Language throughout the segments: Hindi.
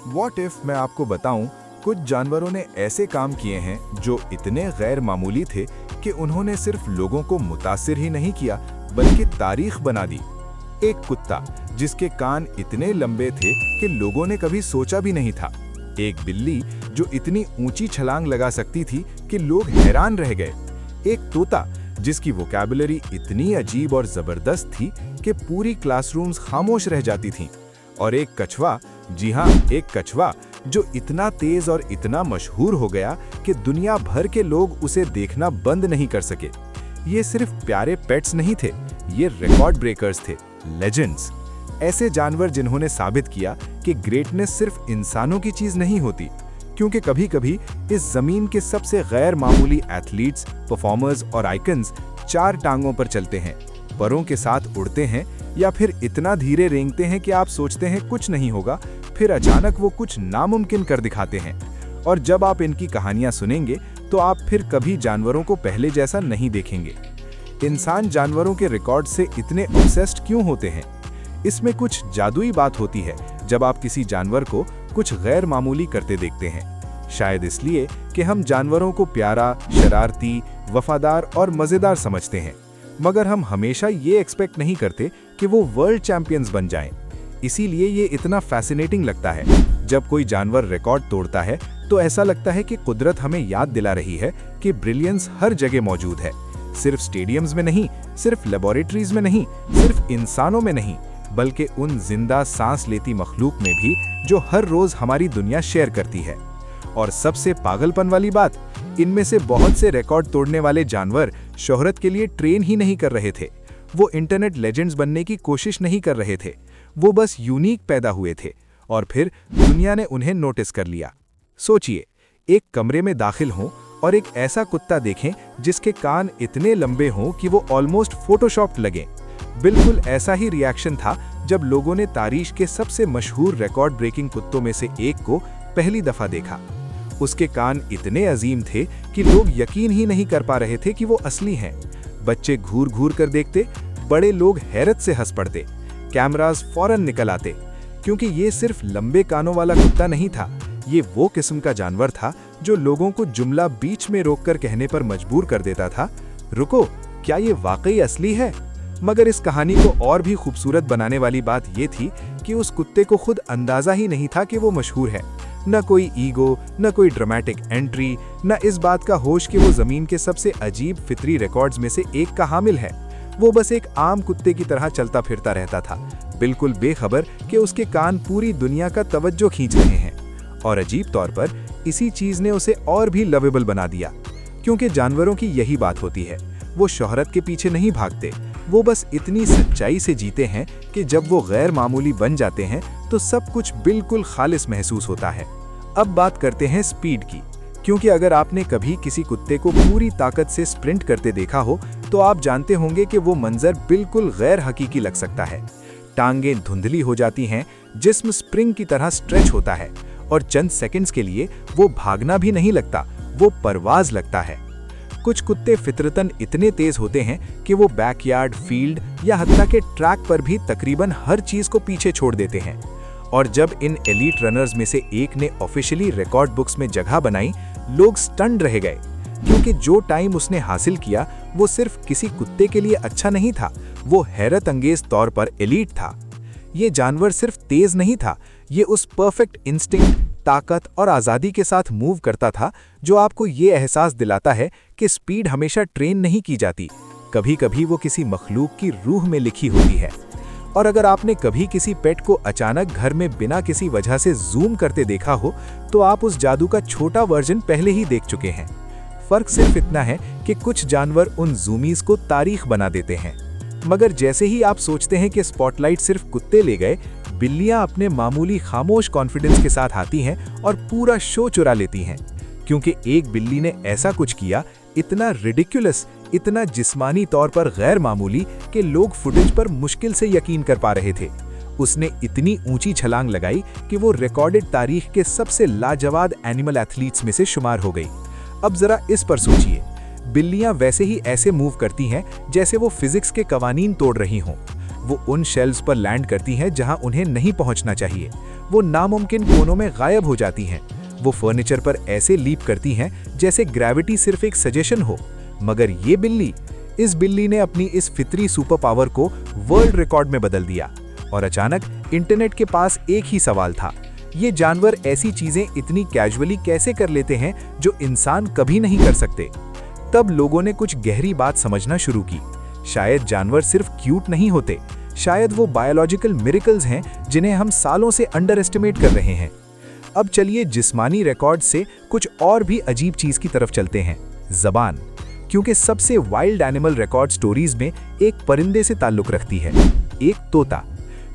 व्हाट इफ मैं आपको बताऊं, कुछ जानवरों ने ऐसे काम किए हैं जो इतने गैर मामूली थे कि उन्होंने सिर्फ लोगों को मुतासिर ही नहीं किया बल्कि तारीख बना दी। एक कुत्ता जिसके कान इतने लंबे थे कि लोगों ने कभी सोचा भी नहीं था। एक बिल्ली जो इतनी ऊंची छलांग लगा सकती थी कि लोग हैरान रह गए। एक तोता जिसकी वोकैबुलरी इतनी अजीब और जबरदस्त थी कि पूरी क्लासरूम्स खामोश रह जाती थीं। और एक कछुआ, जी हाँ, एक कछुआ जो इतना तेज और इतना मशहूर हो गया कि दुनिया भर के लोग उसे देखना बंद नहीं कर सके। ये सिर्फ प्यारे पेट्स नहीं थे, ये रिकॉर्ड ब्रेकर्स थे, लेजेंड्स। ऐसे जानवर जिन्होंने साबित किया कि ग्रेटनेस सिर्फ इंसानों की चीज नहीं होती, क्योंकि कभी-कभी इस जमीन के सबसे गैर मामूली एथलीट्स, परफॉर्मर्स और आइकन्स 4 टांगों पर चलते हैं, परों के साथ उड़ते हैं या फिर इतना धीरे रेंगते हैं कि आप सोचते हैं कुछ नहीं होगा, फिर अचानक वो कुछ नामुमकिन कर दिखाते हैं। और जब आप इनकी कहानियां सुनेंगे तो आप फिर कभी जानवरों को पहले जैसा नहीं देखेंगे। इंसान जानवरों के रिकॉर्ड से इतने ऑब्सेस्ड क्यों होते हैं? इसमें कुछ जादुई बात होती है जब आप किसी जानवर को कुछ गैर मामूली करते देखते हैं। शायद इसलिए कि हम जानवरों को प्यारा, शरारती, वफादार और मजेदार समझते हैं, मगर हम हमेशा ये एक्सपेक्ट नहीं करते कि वो वर्ल्ड चैंपियंस बन जाएं। इसीलिए ये इतना फैसिनेटिंग लगता है। जब कोई जानवर रिकॉर्ड तोड़ता है तो ऐसा लगता है कि कुदरत हमें याद दिला रही है कि ब्रिलियंस हर जगह मौजूद है, सिर्फ स्टेडियम्स में नहीं, सिर्फ लेबोरेटरीज में नहीं, सिर्फ इंसानों में नहीं, बल्कि उन जिंदा सांस लेती मखलूक में भी जो हर रोज हमारी दुनिया शेयर करती है। और सबसे पागलपन वाली बात, इनमें से बहुत से रिकॉर्ड तोड़ने वाले जानवर शोहरत के लिए ट्रेन ही नहीं कर रहे थे। वो इंटरनेट लेजेंड्स बनने की कोशिश नहीं कर रहे थे, वो बस यूनिक पैदा हुए थे और फिर दुनिया ने उन्हें नोटिस कर लिया। सोचिए, एक कमरे में दाखिल हों और एक ऐसा कुत्ता देखें जिसके कान इतने लंबे हों कि वो ऑलमोस्ट फोटोशॉप्ड लगें। बिल्कुल ऐसा ही रिएक्शन था जब लोगों ने तारीख के सबसे मशहूर रिकॉर्ड ब्रेकिंग कुत्तों में से एक को पहली दफा देखा। उसके कान इतने अजीम थे कि लोग यकीन ही नहीं कर पा रहे थे कि वो असली हैं। बच्चे घूर घूर कर देखते, बड़े लोग हैरत से हंस पड़ते, कैमरास फौरन निकल आते, क्योंकि ये सिर्फ लंबे कानों वाला कुत्ता नहीं था, ये वो किस्म का जानवर था जो लोगों को जुमला बीच में रोककर कहने पर मजबूर कर देता था, रुको, क्या ये वाकई असली है? मगर इस कहानी को और भी खूबसूरत बनाने वाली बात ये थी कि उस कुत्ते को खुद अंदाजा ही नहीं था कि वो मशहूर है। न कोई ईगो, न कोई ड्रामेटिक एंट्री, न इस बात का होश कि वो जमीन के सबसे अजीब फितरी रिकॉर्ड्स में से एक का हामिल है। वो बस एक आम कुत्ते की तरह चलता फिरता रहता था, बिल्कुल बेखबर कि उसके कान पूरी दुनिया का तवज्जो खींच रहे हैं। और अजीब तौर पर इसी चीज ने उसे और भी लवेबल बना दिया, क्योंकि जानवरों की यही बात होती है, वो शोहरत के पीछे नहीं भागते, वो बस इतनी सच्चाई से जीते हैं कि जब वो गैर मामूली बन जाते हैं तो सब कुछ बिल्कुल खालिस महसूस होता है। अब बात करते हैं स्पीड की, क्योंकि अगर आपने कभी किसी कुत्ते को पूरी ताकत से स्प्रिंट करते देखा हो तो आप जानते होंगे कि वो मंजर बिल्कुल गैर हकीकी लग सकता है। टांगें धुंधली हो जाती हैं, जिस्म स्प्रिंग की तरह स्ट्रेच होता है और चंद सेकंड्स के लिए वो भागना भी नहीं लगता, वो परवाज लगता है। कुछ कुत्ते फितरतन इतने तेज होते हैं कि वो बैकयार्ड, फील्ड या हत्ता के ट्रैक पर भी तकरीबन हर चीज को पीछे छोड़ देते हैं। और जब इन एलीट रनर्स में से एक ने ऑफिशियली रिकॉर्ड बुक्स में जगह बनाई, लोग स्टन्ड रह गए, क्योंकि जो टाइम उसने हासिल किया वो सिर्फ किसी कुत्ते के लिए अच्छा नहीं था, वो हैरत अंगेज तौर पर एलीट था। ये जानवर सिर्फ तेज नहीं था, ये उस परफेक्ट इंस्टिंक्ट, ताकत और आज़ादी के साथ मूव करता था जो आपको ये एहसास दिलाता है कि स्पीड हमेशा ट्रेन नहीं की जाती, कभी-कभी वो किसी मखलूक की रूह में लिखी होती है। और अगर आपने कभी किसी पेट को अचानक घर में बिना किसी वजह से जूम करते देखा हो तो आप उस जादू का छोटा वर्जन पहले ही देख चुके हैं। फर्क सिर्फ इतना है कि कुछ जानवर उन जूमीज को तारीख बना देते हैं, मगर जैसे ही आप सोचते हैं कि स्पॉटलाइट सिर्फ कुत्ते ले गए, बिल्लियां अपने मामूली खामोश कॉन्फिडेंस के साथ आती हैं और पूरा शो चुरा लेती हैं, क्योंकि एक बिल्ली ने ऐसा कुछ किया, इतना रिडिकुलस, इतना जिस्मानी तौर पर गैर मामूली कि लोग फुटेज पर मुश्किल से यकीन कर पा रहे थे। उसने इतनी ऊंची छलांग लगाई कि वो रिकॉर्डेड तारीख के सबसे लाजवाब एनिमल एथलीट्स में से शुमार हो गई। अब जरा इस पर सोचिए, बिल्लियां वैसे ही ऐसे मूव करती हैं जैसे वो फिजिक्स के कवानीन तोड़ रही हों। वो उन शेल्व्स पर लैंड करती हैं जहां उन्हें नहीं पहुंचना चाहिए। वो नामुमकिन कोनों में गायब हो जाती हैं। वो फर्नीचर पर ऐसे लीप करती हैं जैसे ग्रेविटी सिर्फ एक सजेशन हो। मगर इस बिल्ली ने अपनी इस फितरी सुपर पावर को वर्ल्ड रिकॉर्ड में बदल दिया। और अचानक इंटरनेट के पास एक ही सवाल था, ये जानवर ऐसी चीजें इतनी कैजुअली कैसे कर लेते हैं जो इंसान कभी नहीं कर सकते। तब लोगों ने कुछ गहरी बात समझना शुरू की। शायद जानवर सिर्फ क्यूट नहीं होते, शायद वो बायोलॉजिकल मिरेकल्स हैं जिन्हें हम सालों से अंडर एस्टिमेट कर रहे हैं। अब चलिए जिस्मानी रिकॉर्ड से कुछ और भी अजीब चीज की तरफ चलते हैं, ज़बान। क्योंकि सबसे वाइल्ड एनिमल रिकॉर्ड स्टोरीज में एक परिंदे से ताल्लुक रखती है, एक तोता।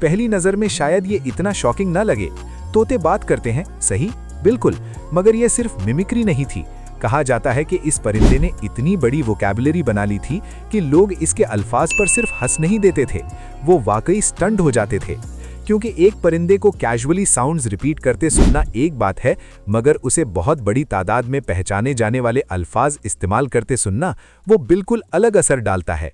पहली नजर में शायद ये इतना शॉकिंग ना लगे। तोते बात करते हैं, सही, बिल्कुल, मगर यह सिर्फ मिमिक्री नहीं थी। कहा जाता है कि इस परिंदे ने इतनी बड़ी वोकैबुलरी बना ली थी कि लोग इसके अल्फाज पर सिर्फ हंस नहीं देते थे, वो वाकई स्टंड हो जाते थे। क्योंकि एक परिंदे को कैजुअली साउंड्स रिपीट करते सुनना एक बात है, मगर उसे बहुत बड़ी तादाद में पहचाने जाने वाले अल्फाज इस्तेमाल करते सुनना वो बिल्कुल अलग असर डालता है।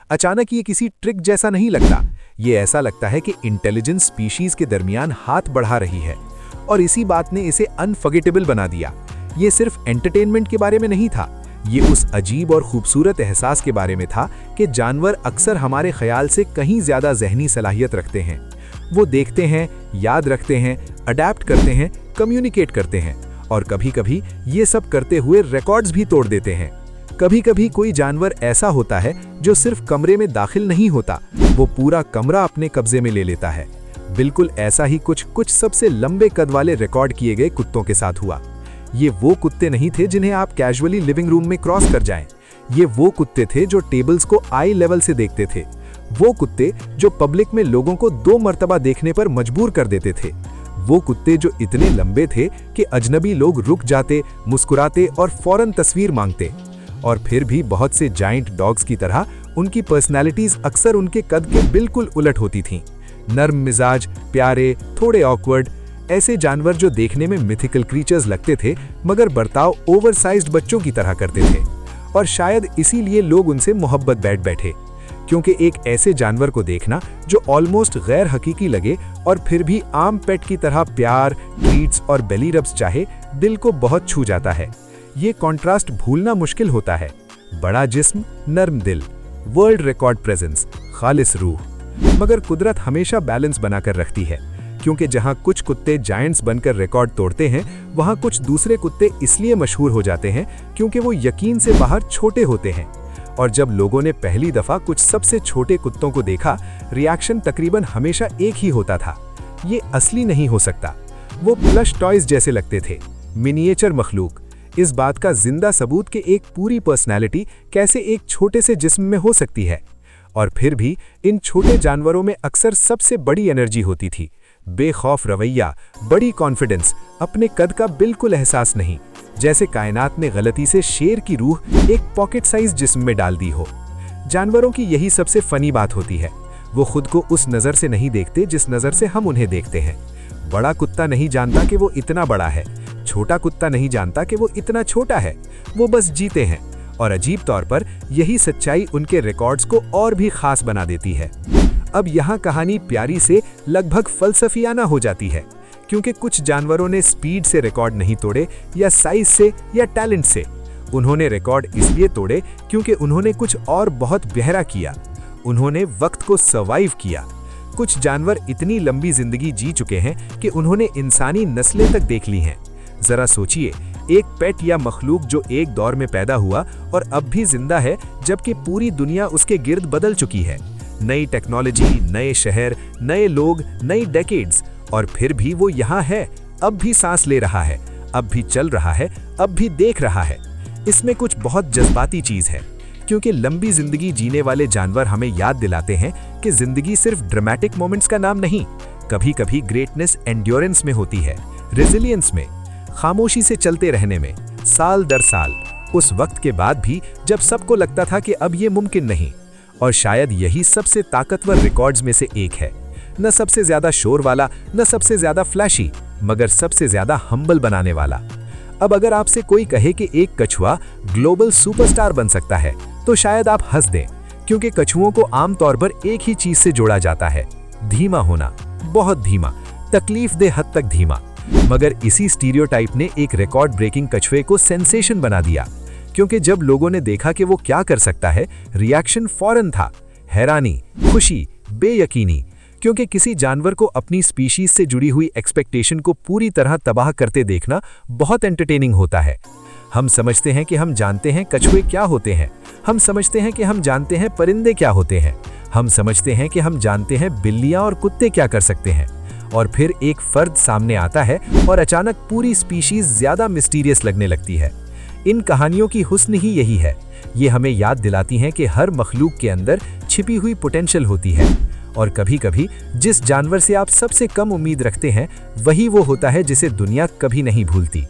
अचानक ये किसी ट्रिक जैसा नहीं लगता, ये ऐसा लगता है कि इंटेलिजेंस स्पीशीज के दरमियान हाथ बढ़ा रही है। और इसी बात ने इसे अनफॉरगेटेबल बना दिया। ये सिर्फ एंटरटेनमेंट के बारे में नहीं था, ये उस अजीब और खूबसूरत एहसास के बारे में था कि जानवर अक्सर हमारे ख्याल से कहीं ज्यादा ज़हनी सलाहियत रखते हैं। वो देखते हैं, याद रखते हैं, अडैप्ट करते हैं, कम्युनिकेट करते हैं, और कभी-कभी ये सब करते हुए रिकॉर्ड्स भी तोड़ देते हैं। कभी-कभी कोई जानवर ऐसा होता है जो सिर्फ कमरे में दाखिल नहीं होता, वो पूरा कमरा अपने कब्जे में ले लेता है। बिल्कुल ऐसा ही कुछ सबसे लंबे कद वाले रिकॉर्ड किए गए कुत्तों के साथ हुआ। ये वो कुत्ते नहीं थे जिन्हें आप कैजुअली लिविंग रूम में क्रॉस कर जाएं। ये वो कुत्ते थे जो टेबल्स को आई लेवल से देखते थे। वो कुत्ते जो पब्लिक में लोगों को 2 मर्तबा देखने पर मजबूर कर देते थे। वो कुत्ते जो इतने लंबे थे कि अजनबी लोग रुक जाते, मुस्कुराते और फौरन तस्वीर मांगते। और फिर भी बहुत से जाइंट डॉग्स की तरह उनकी पर्सनैलिटीज अक्सर उनके कद के बिल्कुल उलट होती थीं। नर्म मिजाज, प्यारे, थोड़े ऑकवर्ड, ऐसे जानवर जो देखने में मिथिकल क्रीचर्स लगते थे मगर बर्ताव ओवरसाइज्ड बच्चों की तरह करते थे। और शायद इसीलिए लोग उनसे मोहब्बत बैठे, क्योंकि एक ऐसे जानवर को देखना जो ऑलमोस्ट गैर हकीकी लगे और फिर भी आम पेट की तरह प्यार, ट्रीट्स और बेली रब्स चाहे, दिल को बहुत छू जाता है। ये कॉन्ट्रास्ट भूलना मुश्किल होता है। बड़ा जिस्म, नर्म दिल, वर्ल्ड रिकॉर्ड प्रेजेंस, खालिस रूह। मगर कुदरत हमेशा बैलेंस बनाकर रखती है, क्योंकि जहां कुछ कुत्ते जायंट्स बनकर रिकॉर्ड तोड़ते हैं, वहां कुछ दूसरे कुत्ते इसलिए मशहूर हो जाते हैं क्योंकि वो यकीन से बाहर छोटे होते हैं। और जब लोगों ने पहली दफा कुछ सबसे छोटे कुत्तों को देखा, रिएक्शन तकरीबन हमेशा एक ही होता था, ये असली नहीं हो सकता। वो प्लश टॉयज जैसे लगते थे, मिनिएचर मखलूक। इस बात का जिंदा सबूत कि एक पूरी पर्सनैलिटी कैसे एक छोटे से जिस्म में हो सकती है। और फिर भी इन छोटे जानवरों में अक्सर सबसे बड़ी एनर्जी होती थी, बेखौफ रवैया, बड़ी कॉन्फिडेंस, अपने कद का बिल्कुल एहसास नहीं, जैसे कायनात ने गलती से शेर की रूह एक पॉकेट साइज जिस्म में डाल दी हो। जानवरों की यही सबसे फनी बात होती है, वो खुद को उस नज़र से नहीं देखते जिस नज़र से हम उन्हें देखते हैं। बड़ा कुत्ता नहीं जानता कि वो इतना बड़ा है, छोटा कुत्ता नहीं जानता कि वो इतना छोटा है, वो बस जीते हैं। और अजीब तौर पर यही सच्चाई उनके रिकॉर्ड्स को और भी खास बना देती है। अब यहाँ कहानी प्यारी से लगभग फलसफियाना हो जाती है, क्योंकि कुछ जानवरों ने स्पीड से रिकॉर्ड नहीं तोड़े या साइज से या टैलेंट से। उन्होंने रिकॉर्ड इसलिए तोड़े क्योंकि उन्होंने कुछ और बहुत गहरा किया, उन्होंने वक्त को सर्वाइव किया। कुछ जानवर इतनी लंबी जिंदगी जी चुके हैं कि उन्होंने इंसानी नस्लें तक देख ली हैं। जरा सोचिए, एक पेट या मखलूक जो एक दौर में पैदा हुआ और अब भी जिंदा है, जबकि पूरी दुनिया उसके गिर्द बदल चुकी है। नई टेक्नोलॉजी, नए शहर, नए लोग, नई डेकेड्स, और फिर भी वो यहाँ है, अब भी सांस ले रहा है, अब भी चल रहा है, अब भी देख रहा है। इसमें कुछ बहुत जज्बाती चीज है, क्योंकि लंबी जिंदगी जीने वाले जानवर हमें याद दिलाते हैं कि जिंदगी सिर्फ ड्रामेटिक मोमेंट्स का नाम नहीं, कभी-कभी ग्रेटनेस एंड्योरेंस में होती है, रेजिलियंस में, खामोशी से चलते रहने में, साल दर साल, उस वक्त के बाद भी जब सबको लगता था कि अब ये मुमकिन नहीं। और शायद यही सबसे ताकतवर रिकॉर्ड्स में से एक है, न सबसे ज्यादा शोर वाला, न सबसे ज्यादा फ्लैशी, मगर सबसे ज्यादा हम्बल बनाने वाला। अब अगर आपसे कोई कहे कि एक कछुआ ग्लोबल सुपरस्टार बन सकता है, तो शायद आप हंस दें, क्योंकि कछुओं को आमतौर पर एक ही चीज से जोड़ा जाता है, धीमा होना, बहुत धीमा, तकलीफदेह हद तक धीमा। मगर इसी स्टीरियोटाइप ने एक रिकॉर्ड ब्रेकिंग कछुए को सेंसेशन बना दिया, क्योंकि जब लोगों ने देखा कि वो क्या कर सकता है, रिएक्शन फौरन था, हैरानी, खुशी, बेयकीनी, क्योंकि किसी जानवर को अपनी स्पीशीज से जुड़ी हुई एक्सपेक्टेशन को पूरी तरह तबाह करते देखना बहुत एंटरटेनिंग होता है। हम समझते हैं कि हम जानते हैं कछुए क्या होते हैं, हम समझते हैं कि हम जानते हैं परिंदे क्या होते हैं, हम समझते हैं कि हम जानते हैं बिल्लियां और कुत्ते क्या कर सकते हैं, और फिर एक फर्द सामने आता है और अचानक पूरी स्पीशीज ज्यादा मिस्टीरियस लगने लगती है। इन कहानियों की हुस्न ही यही है, ये हमें याद दिलाती हैं कि हर मखलूक के अंदर छिपी हुई पोटेंशियल होती है, और कभी-कभी जिस जानवर से आप सबसे कम उम्मीद रखते हैं वही वो होता है जिसे दुनिया कभी नहीं भूलती।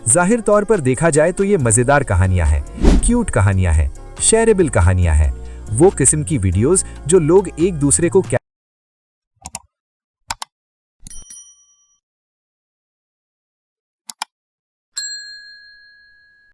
जाहिर तौर पर देखा जाए तो ये मजेदार कहानियां हैं, क्यूट कहानियां हैं, शेयरेबल कहानियां हैं, वो किस्म की वीडियोस जो लोग एक दूसरे को